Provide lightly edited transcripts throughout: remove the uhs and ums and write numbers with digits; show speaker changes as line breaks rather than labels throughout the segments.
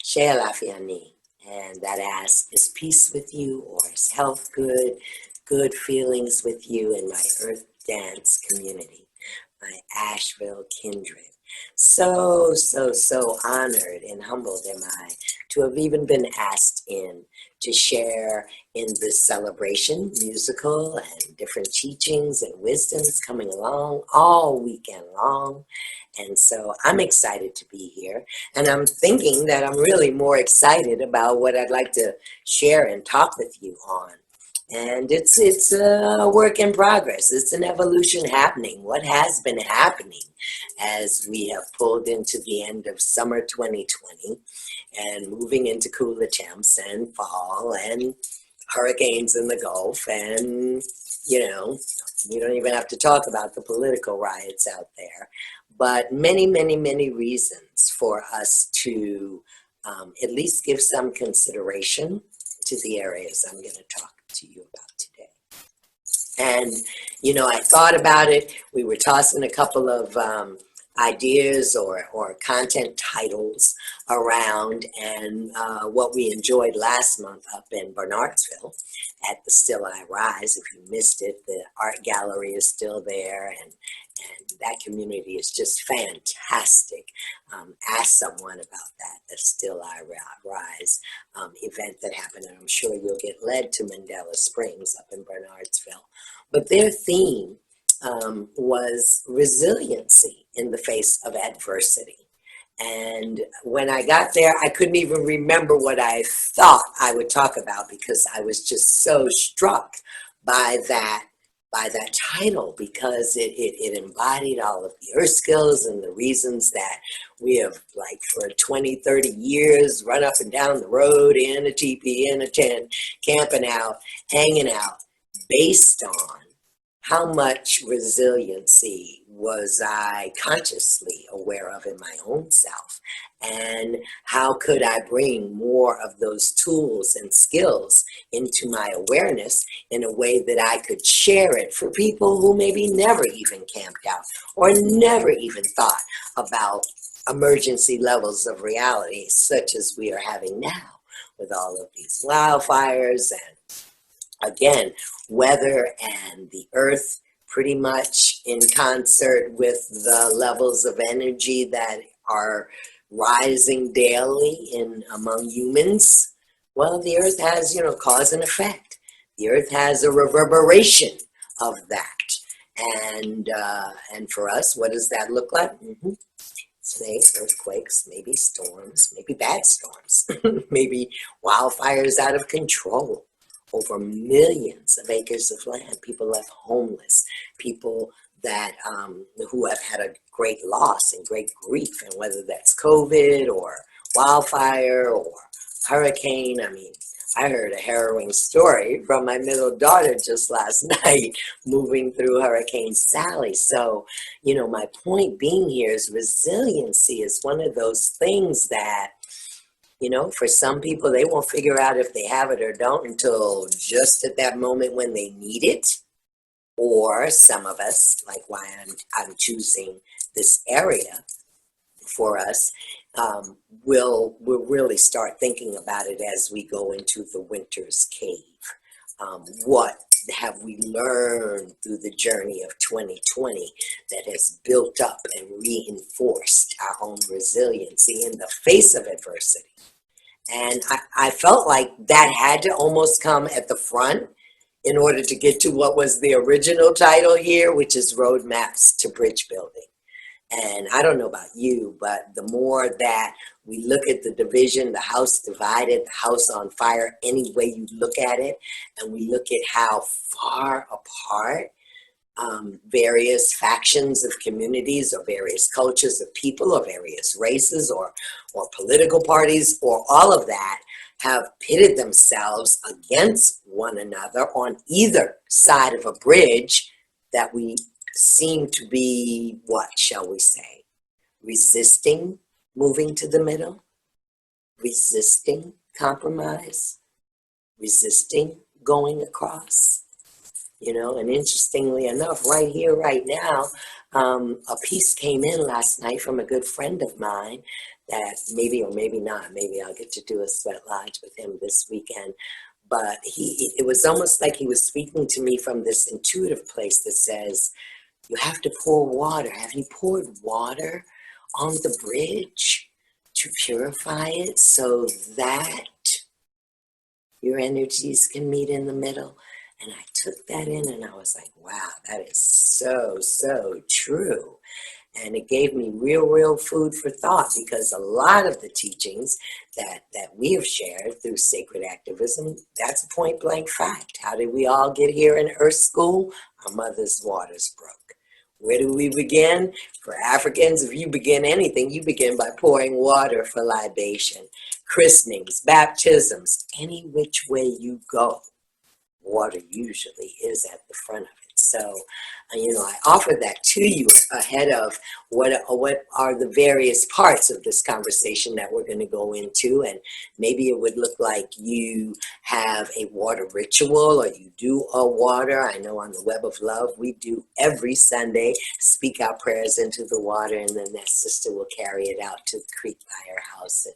She'elafiani. And that asks, is peace with you, or is health good? Good feelings with you in my Earth Dance community, my Asheville Kindred. So, so, so honored and humbled am I to have even been asked in to share in this celebration, musical and different teachings and wisdoms coming along all weekend long. And so I'm excited to be here. And I'm thinking that I'm really more excited about what I'd like to share and talk with you on. And it's a work in progress. It's an evolution happening. What has been happening as we have pulled into the end of summer 2020 and moving into cooler temps and fall and hurricanes in the Gulf, and you don't even have to talk about the political riots out there, but many, many, many reasons for us to at least give some consideration to the areas I'm going to talk to you about today. And I thought about it. We were tossing a couple of ideas or content titles around, and what we enjoyed last month up in Bernardsville at the Still I Rise. If you missed it, the art gallery is still there, and that community is just fantastic. Ask someone about that, the Still I Rise event that happened, and I'm sure you'll get led to Mandela Springs up in Bernardsville. But their theme was resiliency in the face of adversity. And when I got there, I couldn't even remember what I thought I would talk about, because I was just so struck by that title, because it embodied all of the earth skills and the reasons that we have, like, for 20, 30 years run up and down the road in a teepee, in a tent, camping out, hanging out, based on how much resiliency was I consciously aware of in my own self, and how could I bring more of those tools and skills into my awareness in a way that I could share it for people who maybe never even camped out or never even thought about emergency levels of reality such as we are having now with all of these wildfires and, again, weather and the earth pretty much in concert with the levels of energy that are rising daily in among humans. Well, the earth has, cause and effect. The earth has a reverberation of that. And for us, what does that look like? Say earthquakes, maybe storms, maybe bad storms, maybe wildfires out of control over millions of acres of land, people left homeless, people that who have had a great loss and great grief, and whether that's COVID or wildfire or hurricane. I mean, I heard a harrowing story from my middle daughter just last night moving through Hurricane Sally. So, my point being here is resiliency is one of those things that, for some people, they won't figure out if they have it or don't until just at that moment when they need it. Or some of us, like why I'm choosing this area for us, we'll really start thinking about it as we go into the winter's cave. What have we learned through the journey of 2020 that has built up and reinforced our own resiliency in the face of adversity? And I felt like that had to almost come at the front in order to get to what was the original title here, which is Roadmaps to Bridge Building. And I don't know about you, but the more that we look at the division, the house divided, the house on fire, any way you look at it, and we look at how far apart various factions of communities or various cultures of people or various races or political parties or all of that have pitted themselves against one another on either side of a bridge, that we seem to be, what shall we say, resisting moving to the middle, resisting compromise, resisting going across. And interestingly enough, right here, right now, a piece came in last night from a good friend of mine that maybe or maybe not, maybe I'll get to do a sweat lodge with him this weekend. But it was almost like he was speaking to me from this intuitive place that says, you have to pour water. Have you poured water on the bridge to purify it so that your energies can meet in the middle? And I took that in and I was like, wow, that is so, so true. And it gave me real food for thought, because a lot of the teachings that we have shared through sacred activism, that's a point blank fact. How did we all get here in Earth School? Our mother's waters broke. Where do we begin? For Africans, if you begin anything, you begin by pouring water for libation. Christenings, baptisms, any which way you go, water usually is at the front of it. So, I offer that to you ahead of what are the various parts of this conversation that we're going to go into. And maybe it would look like you have a water ritual, or you do a water. I know on the Web of Love, we do every Sunday, speak our prayers into the water, and then that sister will carry it out to the creek by her house.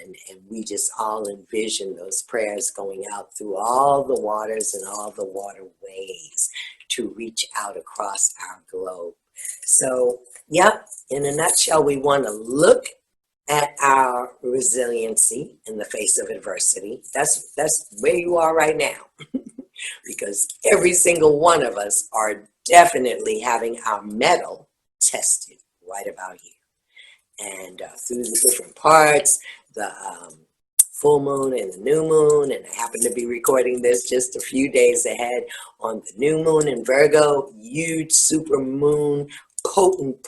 And we just all envision those prayers going out through all the waters and all the waterways to reach out across our globe. So, yep, in a nutshell, we want to look at our resiliency in the face of adversity. That's where you are right now, because every single one of us are definitely having our mettle tested right about here. And through the different parts, the full moon and the new moon, and I happen to be recording this just a few days ahead on the new moon in Virgo, huge super moon, potent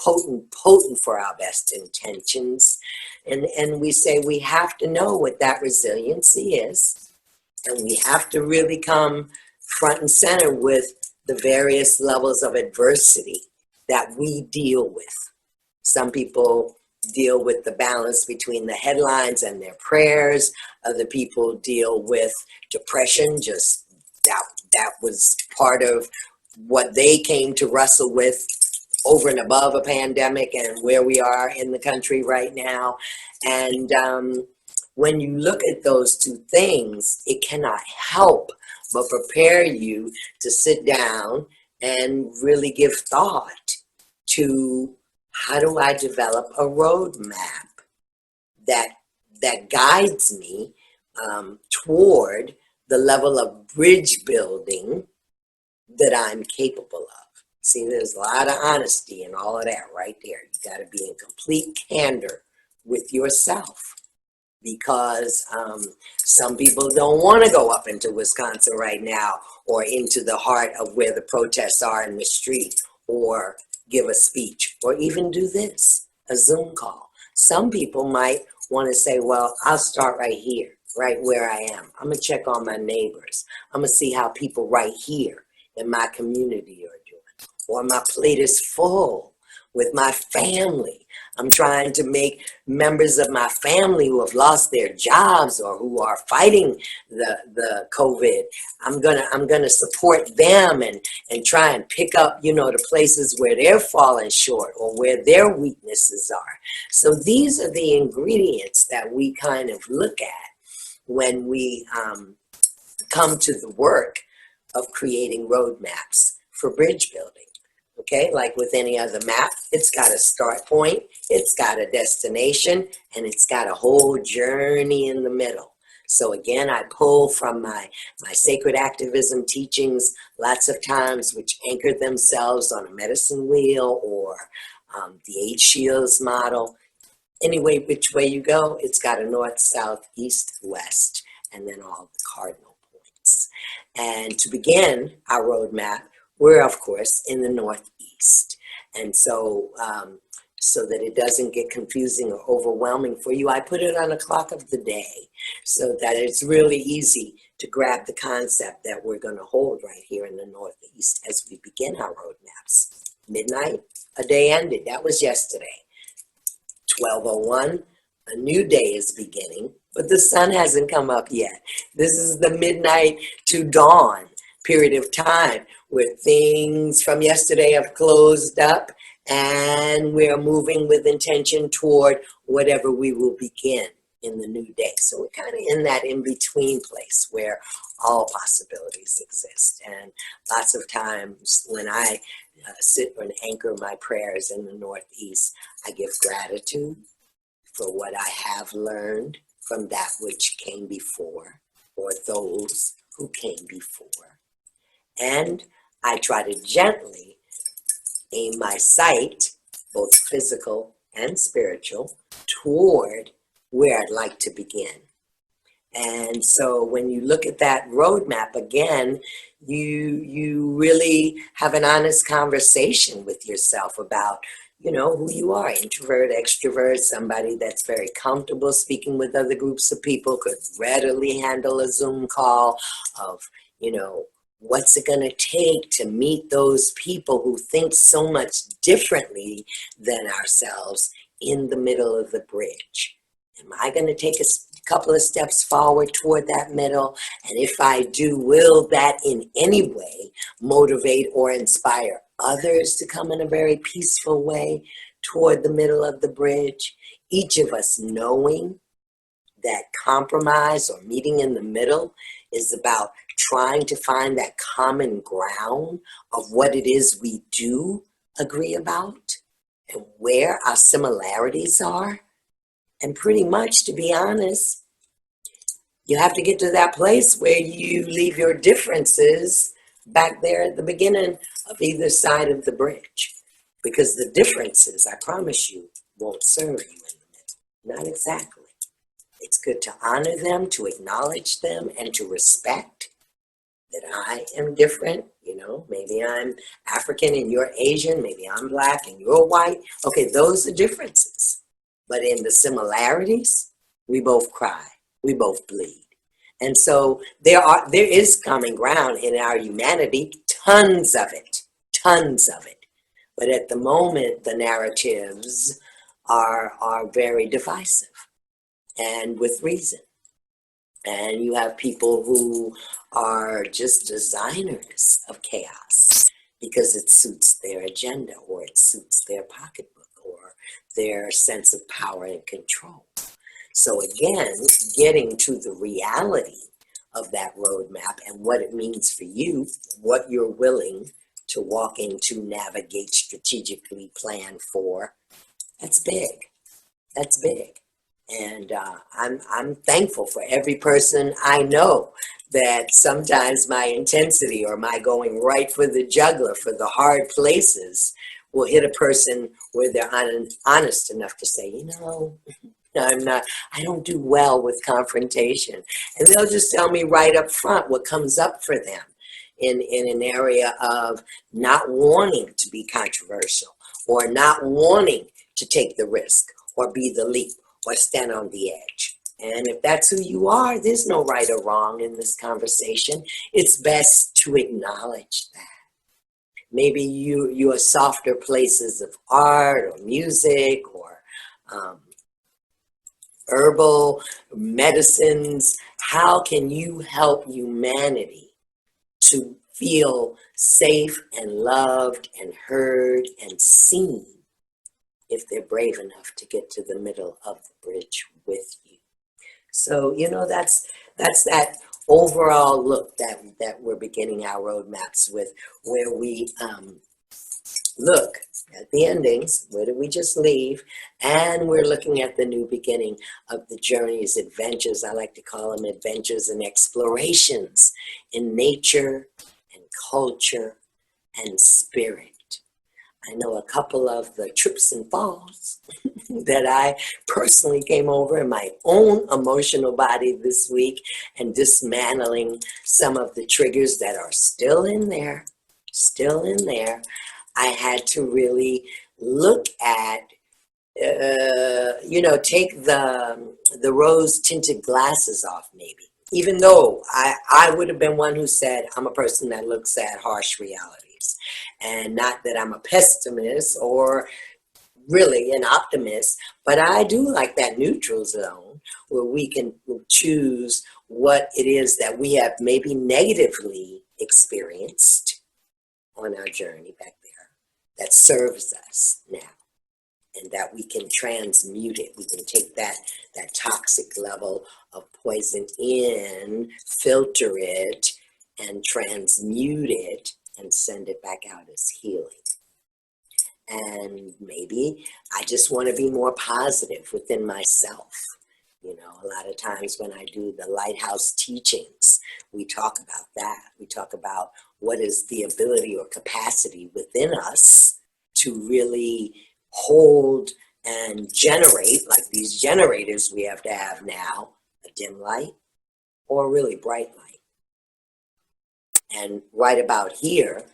for our best intentions. And we say we have to know what that resiliency is, and we have to really come front and center with the various levels of adversity that we deal with. Some people deal with the balance between the headlines and their prayers. Other people deal with depression, just that was part of what they came to wrestle with over and above a pandemic and where we are in the country right now. And when you look at those two things, it cannot help but prepare you to sit down and really give thought to, how do I develop a roadmap that guides me toward the level of bridge building that I'm capable of? See, there's a lot of honesty in all of that right there. You got to be in complete candor with yourself, because some people don't want to go up into Wisconsin right now, or into the heart of where the protests are in the street, or give a speech, or even do this, a Zoom call. Some people might want to say, well, I'll start right here, right where I am. I'm going to check on my neighbors. I'm going to see how people right here in my community are doing. Or my plate is full with my family. I'm trying to make members of my family who have lost their jobs or who are fighting the COVID, I'm gonna support them and try and pick up, the places where they're falling short or where their weaknesses are. So these are the ingredients that we kind of look at when we come to the work of creating roadmaps for bridge building. Okay, like with any other map, it's got a start point, it's got a destination, and it's got a whole journey in the middle. So again, I pull from my sacred activism teachings lots of times, which anchor themselves on a medicine wheel or the 8 shields model. Anyway, which way you go, it's got a north, south, east, west, and then all the cardinal points. And to begin our roadmap, we're, of course, in the Northeast. And so, so that it doesn't get confusing or overwhelming for you, I put it on a clock of the day so that it's really easy to grab the concept that we're going to hold right here in the Northeast as we begin our roadmaps. Midnight, a day ended. That was yesterday. 12:01, a new day is beginning, but the sun hasn't come up yet. This is the midnight to dawn period of time where things from yesterday have closed up and we're moving with intention toward whatever we will begin in the new day. So we're kind of in that in-between place where all possibilities exist. And lots of times when I sit and anchor my prayers in the Northeast, I give gratitude for what I have learned from that which came before, or those who came before. And I try to gently aim my sight, both physical and spiritual, toward where I'd like to begin. And so when you look at that roadmap again, you really have an honest conversation with yourself about, who you are, introvert, extrovert, somebody that's very comfortable speaking with other groups of people, could readily handle a Zoom call of, what's it going to take to meet those people who think so much differently than ourselves in the middle of the bridge? Am I going to take a couple of steps forward toward that middle? And if I do, will that in any way motivate or inspire others to come in a very peaceful way toward the middle of the bridge? Each of us knowing that compromise or meeting in the middle is about trying to find that common ground of what it is we do agree about and where our similarities are. And pretty much, to be honest, you have to get to that place where you leave your differences back there at the beginning of either side of the bridge. Because the differences, I promise you, won't serve you in the middle. Not exactly. It's good to honor them, to acknowledge them, and to respect that I am different. Maybe I'm African and you're Asian, maybe I'm Black and you're white. Okay, those are differences. But in the similarities, we both cry, we both bleed. And so there is common ground in our humanity, tons of it. But at the moment, the narratives are very divisive, and with reason. And you have people who are just designers of chaos because it suits their agenda, or it suits their pocketbook, or their sense of power and control. So again, getting to the reality of that roadmap and what it means for you, what you're willing to walk into, navigate, strategically plan for, that's big. That's big. And I'm thankful for every person I know that sometimes my intensity or my going right for the jugular, for the hard places, will hit a person where they're honest enough to say, I don't do well with confrontation. And they'll just tell me right up front what comes up for them in an area of not wanting to be controversial, or not wanting to take the risk or be the leap or stand on the edge. And if that's who you are, there's no right or wrong in this conversation. It's best to acknowledge that. Maybe you are softer places of art or music or herbal medicines. How can you help humanity to feel safe and loved and heard and seen if they're brave enough to get to the middle of the bridge with you? So, that's that overall look that we're beginning our roadmaps with, where we look at the endings, where did we just leave, and we're looking at the new beginning of the journeys, adventures. I like to call them adventures and explorations in nature and culture and spirit. I know a couple of the trips and falls that I personally came over in my own emotional body this week, and dismantling some of the triggers that are still in there. I had to really look at, take the rose tinted glasses off maybe. Even though I would have been one who said, I'm a person that looks at harsh realities. And not that I'm a pessimist or really an optimist, but I do like that neutral zone where we can choose what it is that we have maybe negatively experienced on our journey back there, that serves us now, and that we can transmute it. We can take that toxic level of poison in, filter it, and transmute it, and send it back out as healing. And maybe I just want to be more positive within myself. You know, a lot of times when I do the Lighthouse teachings, we talk about that. We talk about what is the ability or capacity within us to really hold and generate, like these generators we have to have now, a dim light or a really bright light. And right about here,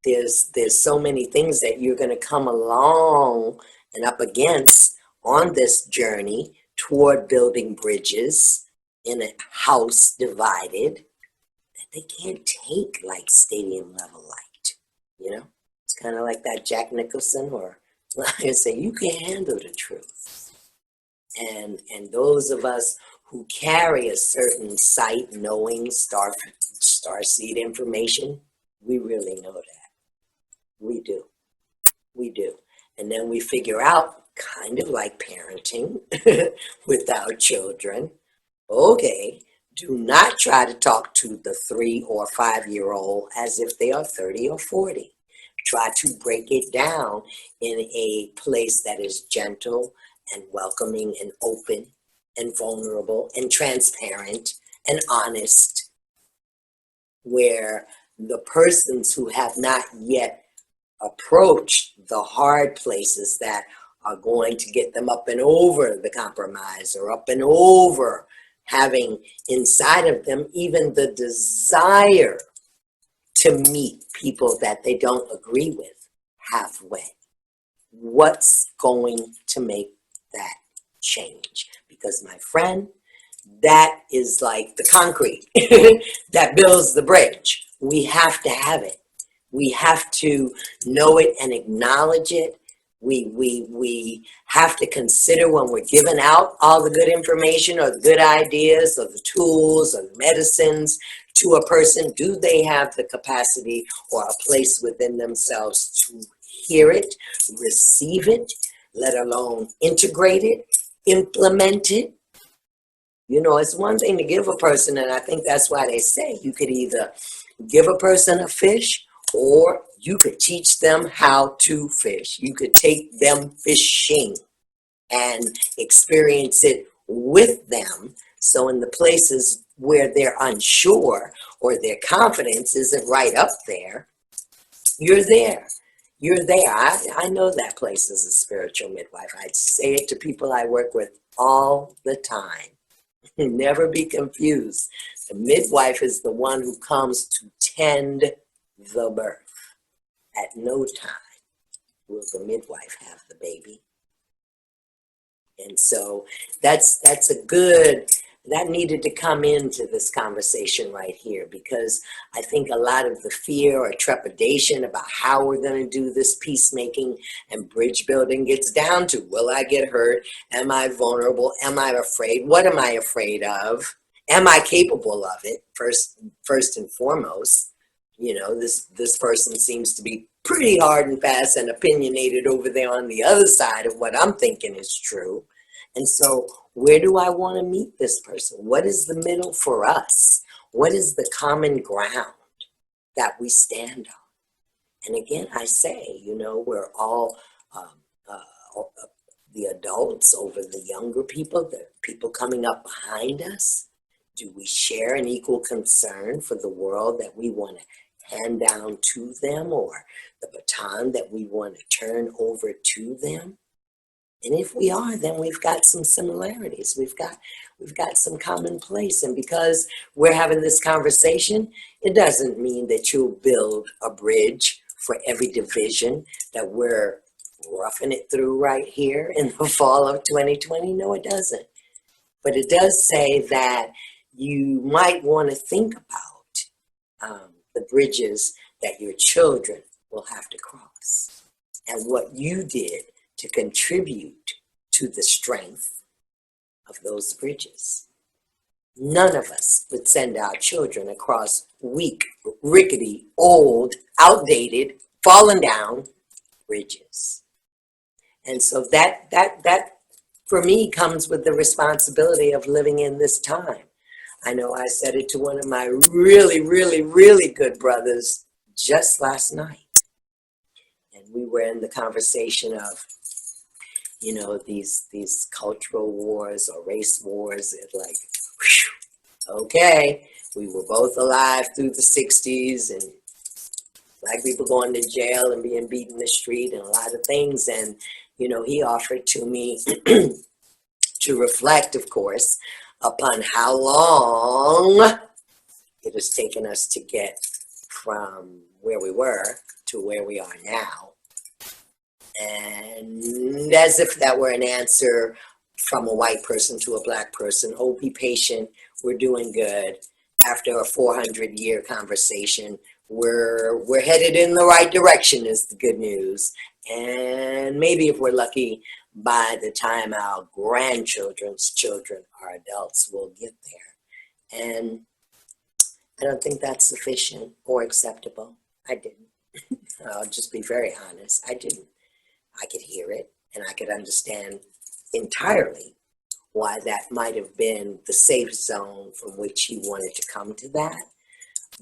there's so many things that you're going to come along and up against on this journey toward building bridges in a house divided that they can't take like stadium level light. You know, it's kind of like that Jack Nicholson, or I say, you can't handle the truth. And those of us who carry a certain sight, knowing, starseed information, we really know that. We do. We do. And then we figure out, kind of like parenting with our children, okay, do not try to talk to the 3 or 5-year-old as if they are 30 or 40. Try to break it down in a place that is gentle and welcoming and open and vulnerable and transparent and honest, where the persons who have not yet approached the hard places that are going to get them up and over the compromise, or up and over having inside of them even the desire to meet people that they don't agree with halfway. What's going to make that change? Because my friend, that is like the concrete that builds the bridge. We have to have it. We have to know it and acknowledge it. We have to consider, when we're giving out all the good information or the good ideas or the tools or the medicines to a person, do they have the capacity or a place within themselves to hear it, receive it, let alone integrate it, implement it? You know, it's one thing to give a person, and I think that's why they say you could either give a person a fish, or you could teach them how to fish. You could take them fishing and experience it with them. So in the places where they're unsure or their confidence isn't right up there, you're there. You're there. I know that place as a spiritual midwife. I say it to people I work with all the time. Never be confused. The midwife is the one who comes to tend the birth. At no time will the midwife have the baby. And so that's a good, that needed to come into this conversation right here, because I think a lot of the fear or trepidation about how we're going to do this peacemaking and bridge building gets down to, will I get hurt? Am I vulnerable? Am I afraid? What am I afraid of? Am I capable of it? First and foremost. You know, this person seems to be pretty hard and fast and opinionated over there on the other side of what I'm thinking is true. And so where do I want to meet this person? What is the middle for us? What is the common ground that we stand on? And again, I say, you know, we're all the adults over the younger people, the people coming up behind us. Do we share an equal concern for the world that we want to hand down to them, or the baton that we want to turn over to them? And if we are, then we've got some similarities. We've got some commonplace. And because we're having this conversation, it doesn't mean that you'll build a bridge for every division that we're roughing it through right here in the fall of 2020. No, it doesn't. But it does say that you might want to think about the bridges that your children will have to cross, and what you did to contribute to the strength of those bridges. None of us would send our children across weak, rickety, old, outdated, fallen down bridges. And so that for me comes with the responsibility of living in this time. I know I said it to one of my really, really, really good brothers just last night. And we were in the conversation of, you know, these cultural wars or race wars. It's like, whew, okay, we were both alive through the 60s, and black people going to jail and being beaten in the street and a lot of things. And, you know, he offered to me to reflect, of course, upon how long it has taken us to get from where we were to where we are now. And as if that were an answer from a white person to a black person, oh, be patient, we're doing good. After a 400-year conversation, we're headed in the right direction is the good news. And maybe if we're lucky, by the time our grandchildren's children are adults, we'll get there. And I don't think that's sufficient or acceptable. I didn't. I'll just be very honest. I didn't. I could hear it and I could understand entirely why that might have been the safe zone from which he wanted to come to that.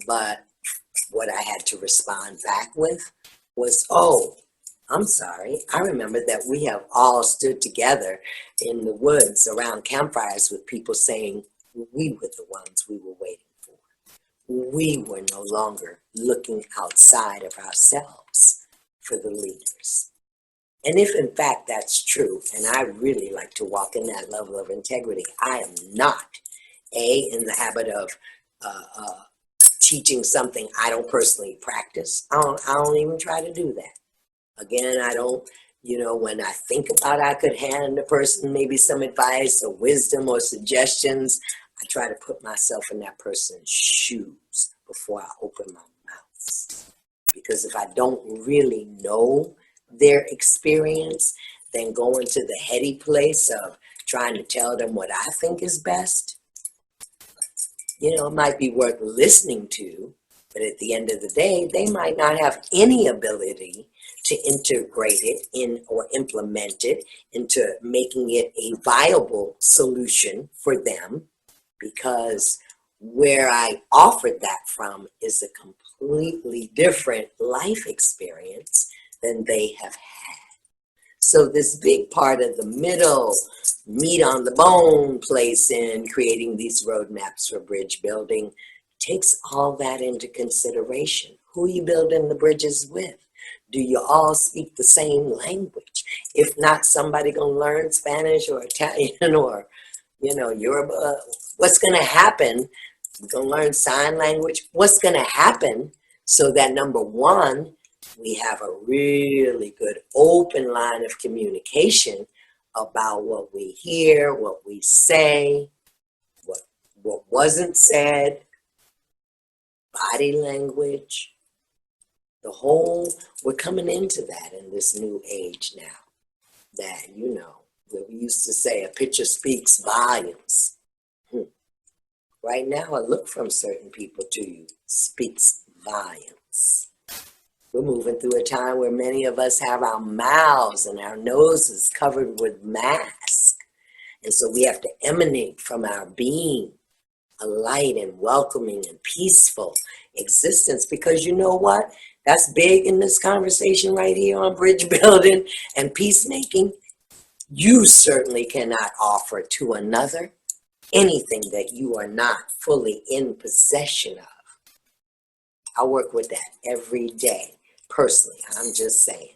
But what I had to respond back with was, oh, I'm sorry. I remember that we have all stood together in the woods around campfires with people saying we were the ones we were waiting for. We were no longer looking outside of ourselves for the leaders. And if in fact that's true, and I really like to walk in that level of integrity, I am not, in the habit of teaching something I don't personally practice. I don't even try to do that. Again, I don't, you know, when I think about I could hand a person maybe some advice or wisdom or suggestions, I try to put myself in that person's shoes before I open my mouth. Because if I don't really know their experience, then going to the heady place of trying to tell them what I think is best, you know, it might be worth listening to, but at the end of the day, they might not have any ability to integrate it in or implement it into making it a viable solution for them, because where I offered that from is a completely different life experience than they have had. So this big part of the middle, meat on the bone place in creating these roadmaps for bridge building takes all that into consideration. Who are you building the bridges with? Do you all speak the same language? If not, somebody gonna learn Spanish or Italian or, you know, Yoruba. What's gonna happen? We're gonna learn sign language. What's gonna happen so that, number one, we have a really good open line of communication about what we hear, what we say, what wasn't said, body language, the whole, we're coming into that in this new age now. That, you know, we used to say a picture speaks volumes. Right now, a look from certain people to you speaks volumes. We're moving through a time where many of us have our mouths and our noses covered with masks. And so we have to emanate from our being a light and welcoming and peaceful existence, because you know what? That's big in this conversation right here on bridge building and peacemaking. You certainly cannot offer to another anything that you are not fully in possession of. I work with that every day. Personally, I'm just saying,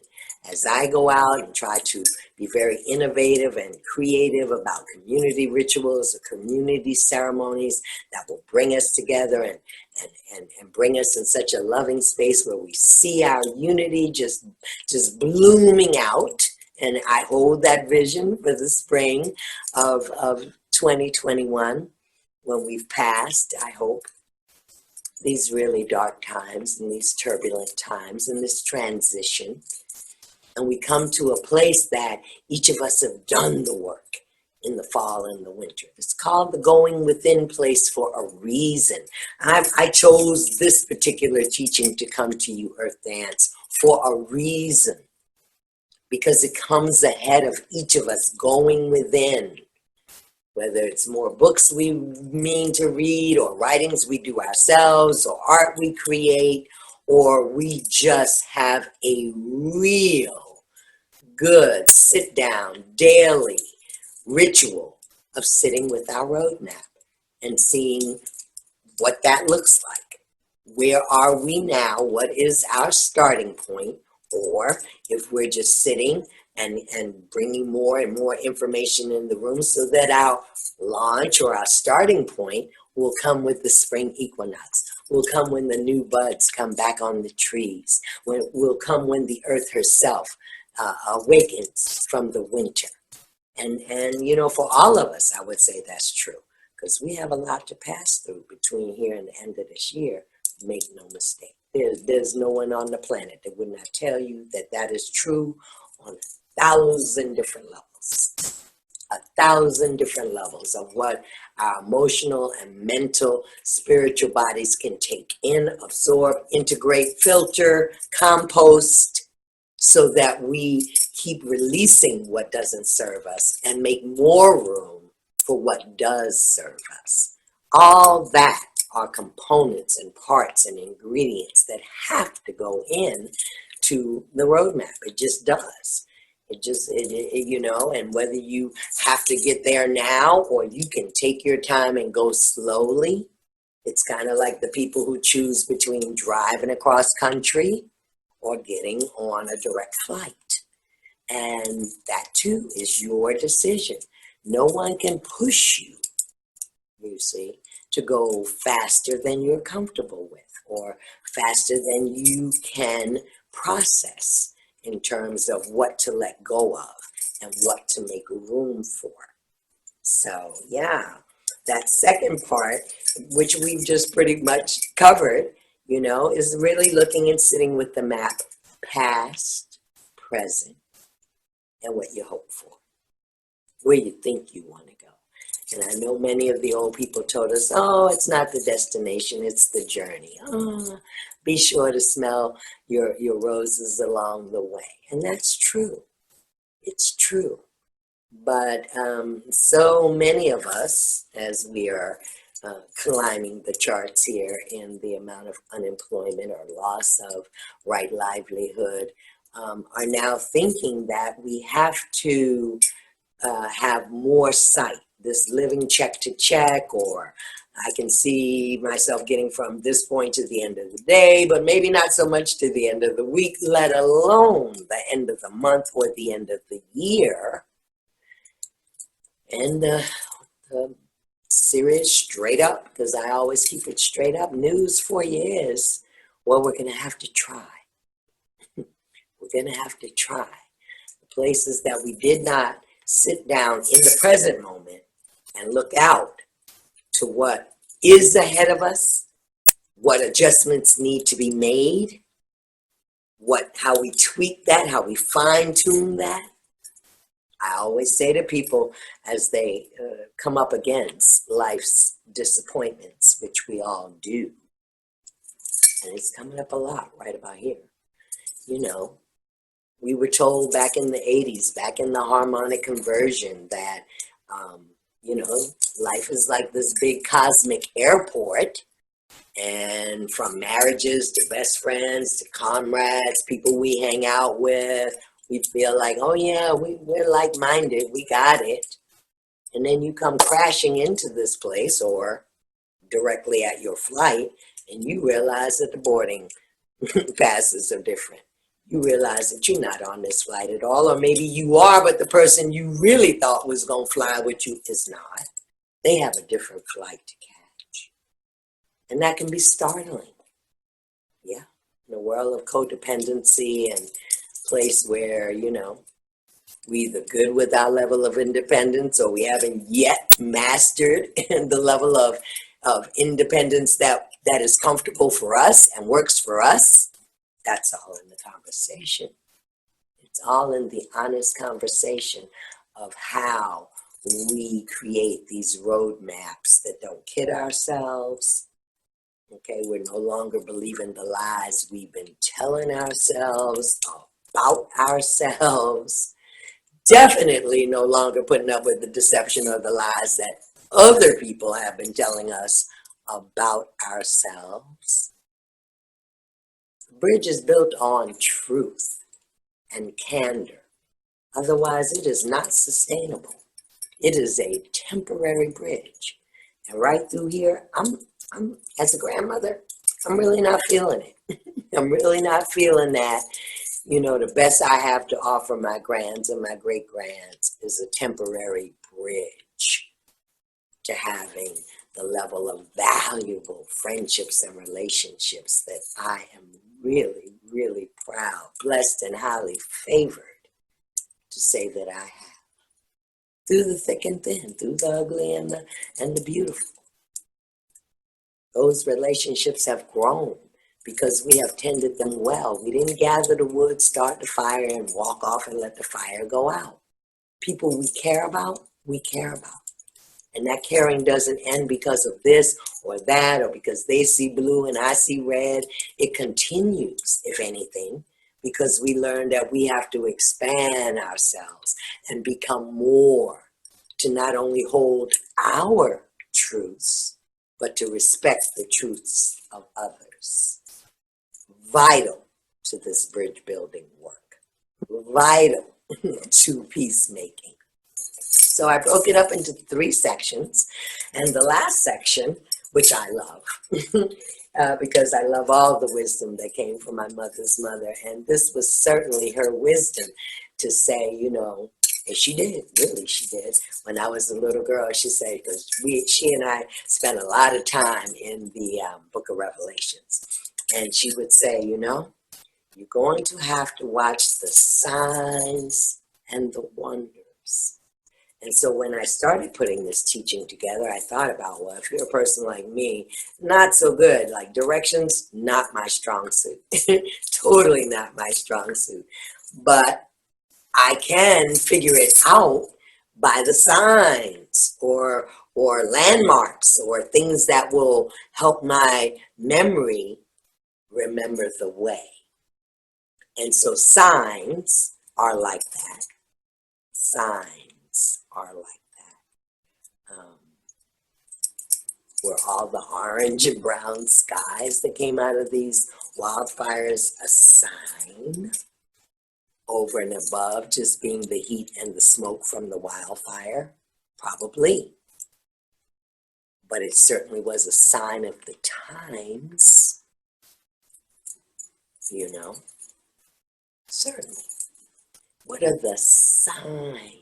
as I go out and try to be very innovative and creative about community rituals or community ceremonies that will bring us together and bring us in such a loving space where we see our unity just blooming out. And I hold that vision for the spring of 2021, when we've passed, I hope, these really dark times and these turbulent times and this transition. And we come to a place that each of us have done the work in the fall and the winter. It's called the going within place for a reason. I chose this particular teaching to come to you, Earth Dance, for a reason. because it comes ahead of each of us going within. Whether it's more books we mean to read, or writings we do ourselves, or art we create, or we just have a real good sit down daily ritual of sitting with our roadmap and seeing what that looks like. Where are we now? What is our starting point? Or if we're just sitting and bringing more and more information in the room, so that our launch or our starting point will come with the spring equinox, will come when the new buds come back on the trees, will come when the earth herself awakens from the winter. And you know, for all of us, I would say that's true, because we have a lot to pass through between here and the end of this year. Make no mistake. There's no one on the planet that would not tell you that that is true on 1,000 different levels. 1,000 different levels of what our emotional and mental, spiritual bodies can take in, absorb, integrate, filter, compost, so that we keep releasing what doesn't serve us and make more room for what does serve us. All that are components and parts and ingredients that have to go in to the roadmap. It just does. You know, and whether you have to get there now or you can take your time and go slowly, it's kind of like the people who choose between driving across country or getting on a direct flight. And that too is your decision. No one can push you, you see, to go faster than you're comfortable with, or faster than you can process in terms of what to let go of and what to make room for. So yeah, that second part, which we've just pretty much covered, you know, is really looking and sitting with the map, past, present, and what you hope for, where you think you want to go. And I know many of the old people told us, oh, it's not the destination, it's the journey. Oh, be sure to smell your roses along the way. And that's true. It's true. But so many of us, as we are climbing the charts here in the amount of unemployment or loss of right livelihood, are now thinking that we have to have more sight, this living check to check, or I can see myself getting from this point to the end of the day, but maybe not so much to the end of the week, let alone the end of the month or the end of the year. And the serious, straight up, because I always keep it straight up, news for you is, well, we're going to have to try. We're going to have to try. The places that we did not sit down in the present moment and look out to what is ahead of us, what adjustments need to be made, how we tweak that, how we fine-tune that. I always say to people as they come up against life's disappointments, which we all do, and it's coming up a lot right about here. You know, we were told back in the 80s, back in the harmonic conversion, that, you know, life is like this big cosmic airport, and from marriages to best friends to comrades, people we hang out with, we feel like, oh yeah, we're like-minded, we got it. And then you come crashing into this place or directly at your flight, and you realize that the boarding passes are different. You realize that you're not on this flight at all, or maybe you are, but the person you really thought was going to fly with you is not. They have a different flight to catch. And that can be startling. Yeah, in a world of codependency and place where, you know, we either good with our level of independence or we haven't yet mastered the level of independence that is comfortable for us and works for us. That's all in the conversation. It's all in the honest conversation of how we create these roadmaps that don't kid ourselves. Okay, we're no longer believing the lies we've been telling ourselves. Oh, about ourselves, definitely no longer putting up with the deception or the lies that other people have been telling us about ourselves. The bridge is built on truth and candor. Otherwise, it is not sustainable. It is a temporary bridge. And right through here, I'm as a grandmother, I'm really not feeling it. I'm really not feeling that. You know, the best I have to offer my grands and my great grands is a temporary bridge to having the level of valuable friendships and relationships that I am really, really proud, blessed, and highly favored to say that I have. Through the thick and thin, through the ugly and the beautiful. Those relationships have grown because we have tended them well. We didn't gather the wood, start the fire, and walk off and let the fire go out. People we care about, we care about. And that caring doesn't end because of this or that, or because they see blue and I see red. It continues, if anything, because we learn that we have to expand ourselves and become more, to not only hold our truths, but to respect the truths of others. Vital to this bridge building work. Vital to peacemaking. So I broke it up into 3 sections, and the last section, which I love, because I love all the wisdom that came from my mother's mother, and this was certainly her wisdom to say, you know, and she did, really she did. When I was a little girl, she said, because she and I spent a lot of time in the book of Revelations, and she would say, you know, you're going to have to watch the signs and the wonders. And so when I started putting this teaching together, I thought about, well, if you're a person like me, not so good, like directions, not my strong suit, totally not my strong suit. But I can figure it out by the signs or landmarks or things that will help my memory remember the way. And so signs are like that. Signs are like that. Were all the orange and brown skies that came out of these wildfires a sign over and above just being the heat and the smoke from the wildfire? Probably. But it certainly was a sign of the times, you know. Certainly. What are the signs?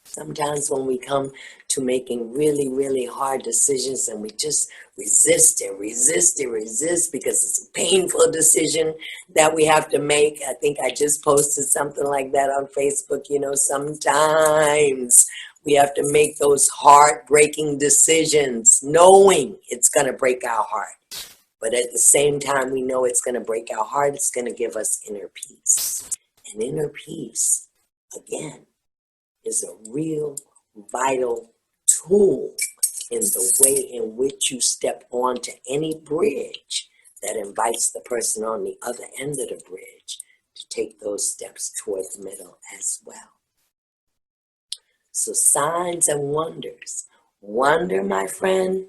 Sometimes when we come to making really, really hard decisions and we just resist and resist and resist because it's a painful decision that we have to make. I think I just posted something like that on Facebook. You know, sometimes we have to make those heartbreaking decisions knowing it's going to break our heart. But at the same time, we know it's going to break our heart. It's going to give us inner peace. And inner peace, again, is a real vital tool in the way in which you step onto any bridge that invites the person on the other end of the bridge to take those steps toward the middle as well. So signs and wonders. Wonder, my friend,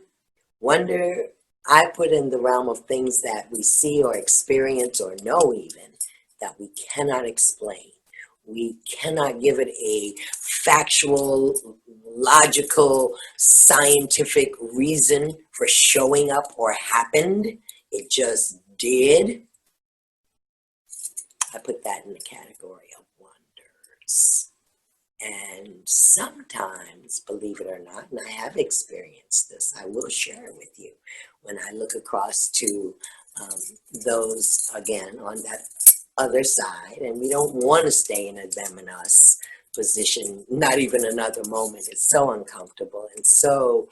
wonder I put in the realm of things that we see or experience or know even that we cannot explain. We cannot give it a factual, logical, scientific reason for showing up or happened. It just did. I put that in the category of wonders. And sometimes, believe it or not, and I have experienced this, I will share it with you, when I look across to those, again, on that other side, and we don't want to stay in a them and us position, not even another moment. It's so uncomfortable and so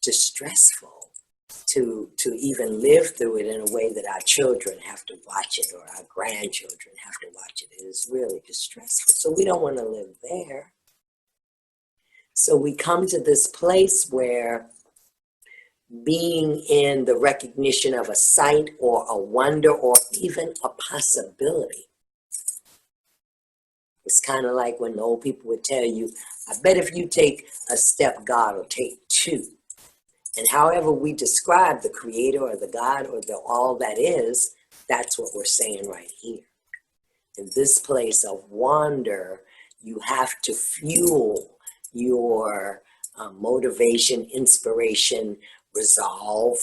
distressful to even live through it in a way that our children have to watch it or our grandchildren have to watch it. It is really distressful. So we don't want to live there. So we come to this place where being in the recognition of a sight or a wonder or even a possibility. It's kind of like when the old people would tell you, I bet if you take a step, God will take two. And however we describe the creator or the God or the all that is, that's what we're saying right here. In this place of wonder, you have to fuel your motivation, inspiration, resolve,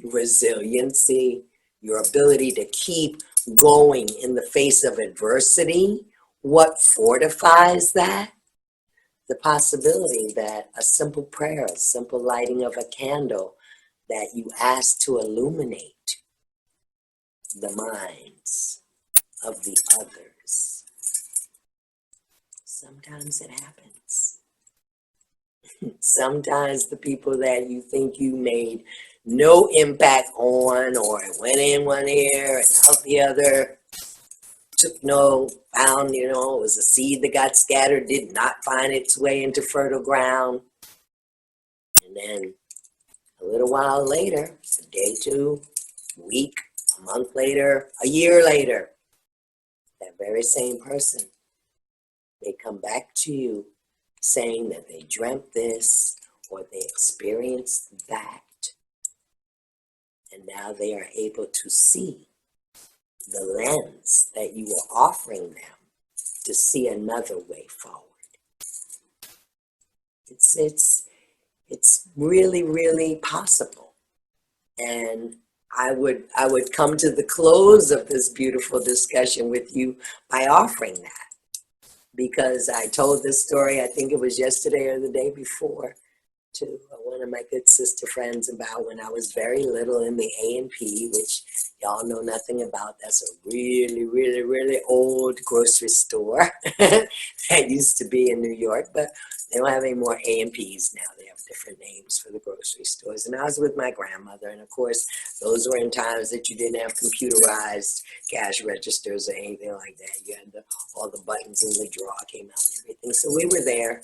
resiliency, your ability to keep going in the face of adversity. What fortifies that? The possibility that a simple prayer, a simple lighting of a candle that you ask to illuminate the minds of the others. Sometimes it happens. Sometimes the people that you think you made no impact on, or it went in one ear and out the other, found, it was a seed that got scattered, did not find its way into fertile ground. And then a little while later, a day, 2, a week, a month later, a year later, that very same person, they come back to you saying that they dreamt this or they experienced that. And now they are able to see the lens that you were offering them to see another way forward. It's really, really possible. And I would come to the close of this beautiful discussion with you by offering that, because I told this story, I think it was yesterday or the day before, to one of my good sister friends about when I was very little in the A&P, which y'all know nothing about. That's a really, really, really old grocery store that used to be in New York, but they don't have any more A&Ps now. They have different names for the grocery stores. And I was with my grandmother, and of course, those were in times that you didn't have computerized cash registers or anything like that. You had all the buttons in the drawer came out and everything. So we were there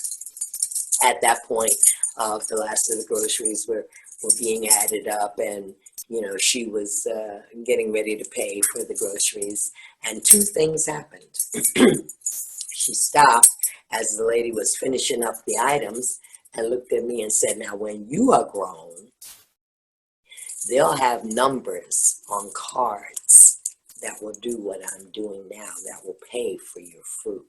at that point. The last of the groceries were being added up, and she was getting ready to pay for the groceries, and two things happened. She stopped as the lady was finishing up the items and looked at me and said, now when you are grown, they'll have numbers on cards that will do what I'm doing now, that will pay for your fruit.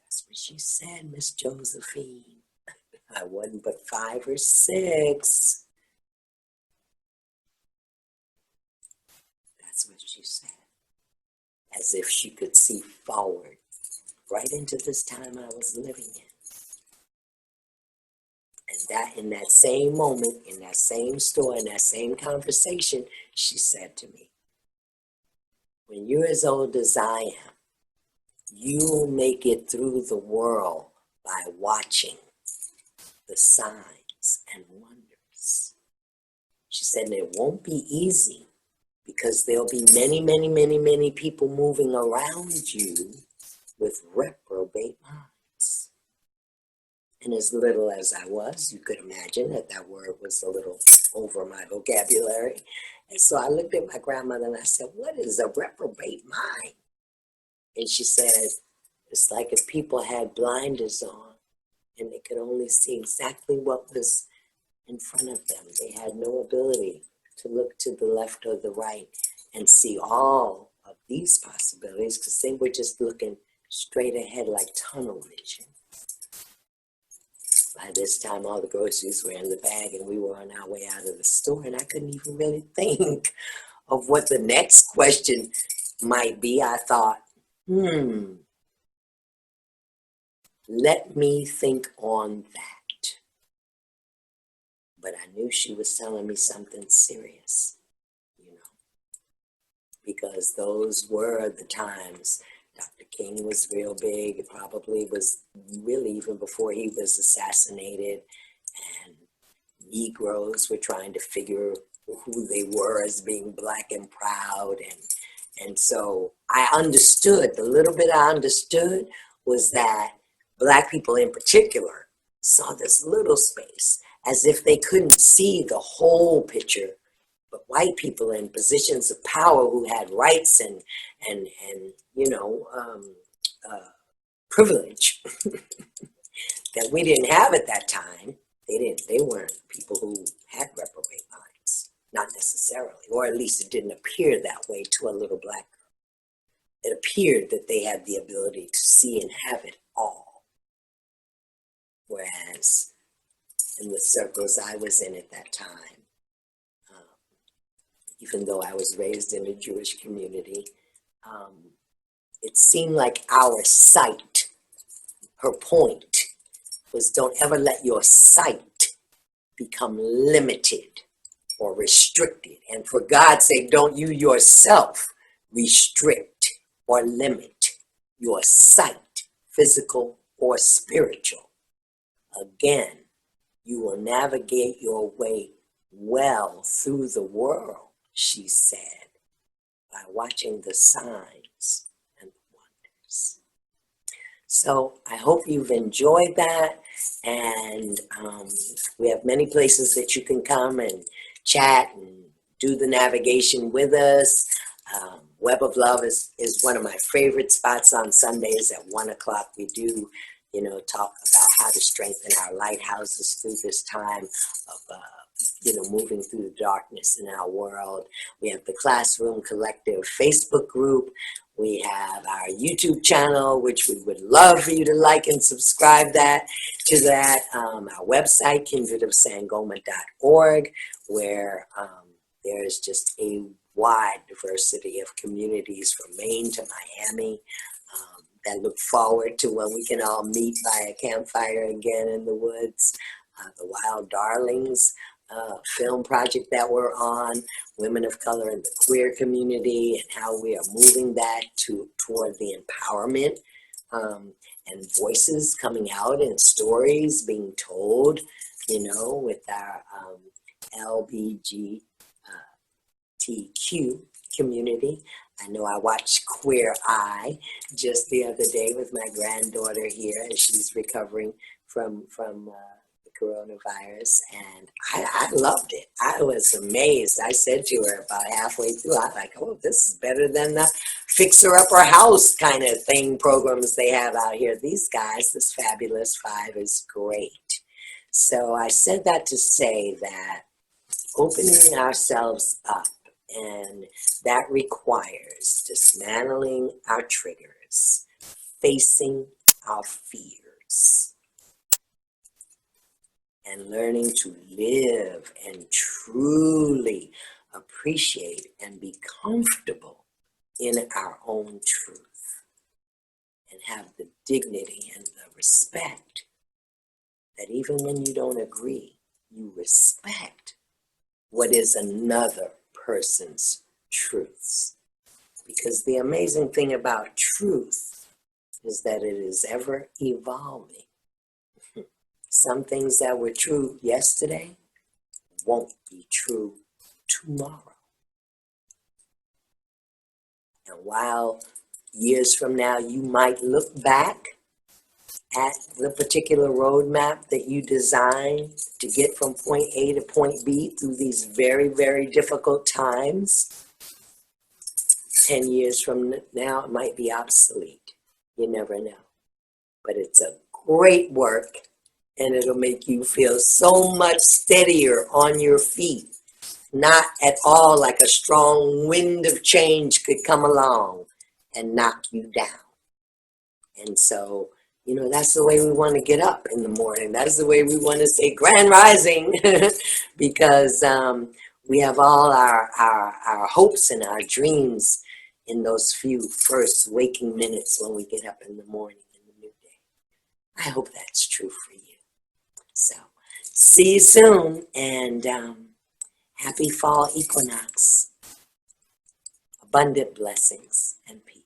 That's what she said, Miss Josephine. I wasn't but 5 or 6. That's what she said. As if she could see forward right into this time I was living in. And that in that same moment, in that same store, in that same conversation, she said to me, when you're as old as I am, you'll make it through the world by watching the signs and wonders. She said, and it won't be easy because there'll be many, many, many, many people moving around you with reprobate minds. And as little as I was, you could imagine that word was a little over my vocabulary. And so I looked at my grandmother and I said, what is a reprobate mind? And she said, it's like if people had blinders on and they could only see exactly what was in front of them. They had no ability to look to the left or the right and see all of these possibilities because they were just looking straight ahead like tunnel vision. By this time, all the groceries were in the bag and we were on our way out of the store, and I couldn't even really think of what the next question might be. I thought, let me think on that. But I knew she was telling me something serious, because those were the times. Dr. King was real big. It probably was really even before he was assassinated, and Negroes were trying to figure who they were as being black and proud. And so I understood, the little bit I understood was that Black people in particular saw this little space as if they couldn't see the whole picture. But white people in positions of power who had rights and privilege that we didn't have at that time. They weren't people who had reprobate minds, not necessarily, or at least it didn't appear that way to a little black girl. It appeared that they had the ability to see and have it all. Whereas in the circles I was in at that time, even though I was raised in a Jewish community, it seemed like our sight, her point, was don't ever let your sight become limited or restricted. And for God's sake, don't you yourself restrict or limit your sight, physical or spiritual. Again, you will navigate your way well through the world, she said, by watching the signs and the wonders. So I hope you've enjoyed that, and we have many places that you can come and chat and do the navigation with us. Web of Love is one of my favorite spots on Sundays at 1 o'clock. We do, talk about how to strengthen our lighthouses through this time of, moving through the darkness in our world. We have the Classroom Collective Facebook group. We have our YouTube channel, which we would love for you to like and subscribe to that. Our website, kindredofsangoma.org, where there's just a wide diversity of communities from Maine to Miami that look forward to when we can all meet by a campfire again in the woods. The Wild Darlings film project that we're on, women of color in the queer community, and how we are moving that toward the empowerment and voices coming out and stories being told, with our LGBTQ community. I know I watched Queer Eye just the other day with my granddaughter here, and she's recovering from the coronavirus, and I loved it. I was amazed. I said to her about halfway through, I was like, oh, this is better than the Fixer Upper House kind of thing programs they have out here. These guys, this Fabulous Five, is great. So I said that to say that opening ourselves up, and that requires dismantling our triggers, facing our fears, and learning to live and truly appreciate and be comfortable in our own truth, and have the dignity and the respect that even when you don't agree, you respect what is another person's truths. Because the amazing thing about truth is that it is ever evolving. Some things that were true yesterday won't be true tomorrow. And while years from now you might look back at the particular roadmap that you designed to get from point A to point B through these very, very difficult times, 10 years from now it might be obsolete. You never know. But it's a great work, and it'll make you feel so much steadier on your feet. Not at all like a strong wind of change could come along and knock you down. And so, that's the way we want to get up in the morning. That's the way we want to say grand rising because we have all our hopes and our dreams in those few first waking minutes when we get up in the morning in the new day. I hope that's true for you. So, see you soon, and happy fall equinox. Abundant blessings and peace.